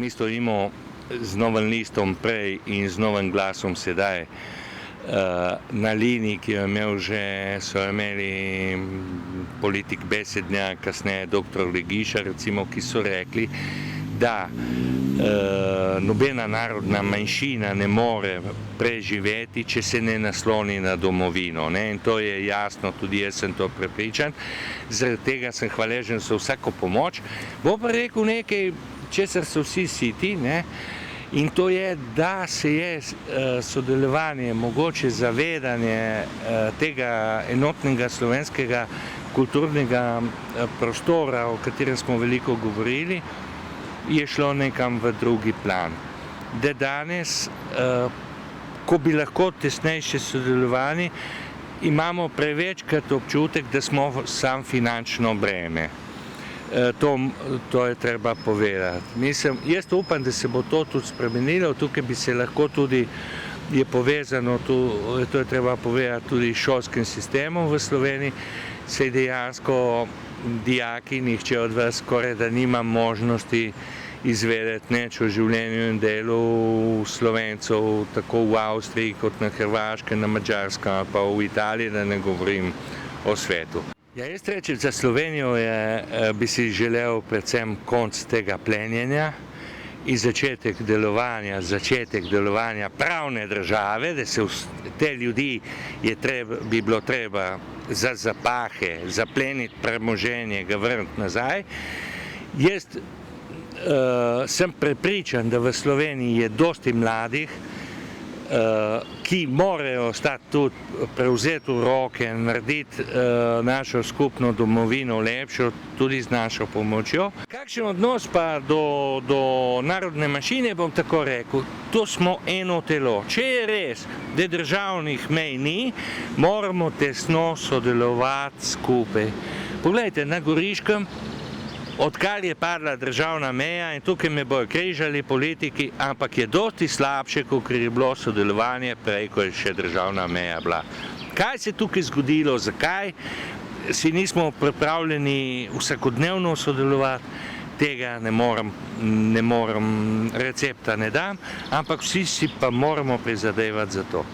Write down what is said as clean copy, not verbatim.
Mi stojimo z Novim listom prej in z Novim glasom sedaj na liniji, ki jo imel že, so imeli politik Besednjak, kasneje dr. Legiša, recimo, ki so rekli, da nobena narodna manjšina ne more preživeti, če se ne nasloni na domovino. In to je jasno, tudi jaz sem to prepričan. Zaradi tega sem hvaležen za vsako pomoč. Bom pa rekel nekaj, česar so vsi siti, in to je, da se je sodelovanje, mogoče zavedanje tega enotnega slovenskega kulturnega prostora, o katerem smo veliko govorili, je šlo nekam v drugi plan. Da danes, ko bi lahko tesnejše sodelovali, imamo prevečkrat občutek, da smo sam finančno breme. To je treba povedati. Jaz upam, da se bo to tudi spremenilo, tukaj bi se lahko tudi, je povezano, to je treba povedati, tudi s šolskim sistemom v Sloveniji, saj dejansko dijaki, nihče od vas skoraj da nima možnosti izvedeti nič o življenju in delu Slovencev, tako v Avstriji kot na Hrvaškem, na Madžarskem, pa v Italiji, da ne govorim o svetu. Jaz rečem, za Slovenijo bi si želel predvsem konec tega plenjenja in začetek delovanja pravne države, da se te ljudi bi bilo treba za zapahe, zapleniti premoženje, ga vrniti nazaj. Jaz sem prepričan, da v Sloveniji je dosti mladih, ki morajo ostati tudi, prevzeti v roke, narediti našo skupno domovino lepšo, tudi z našo pomočjo. Kakšen odnos pa do narodne manjšine, bom tako rekel, to smo eno telo. Če je res, da državnih mej ni, moramo tesno sodelovati skupaj. Poglejte, na Goriškem, odkar je padla državna meja, in tukaj me bojo križali politiki, ampak je dosti slabše, kot je bilo sodelovanje prej, ko je še državna meja bila. Kaj se je tukaj zgodilo, zakaj si nismo pripravljeni vsakodnevno sodelovati, tega ne morem, recepta ne dam, ampak vsi si pa moramo prizadevati za to.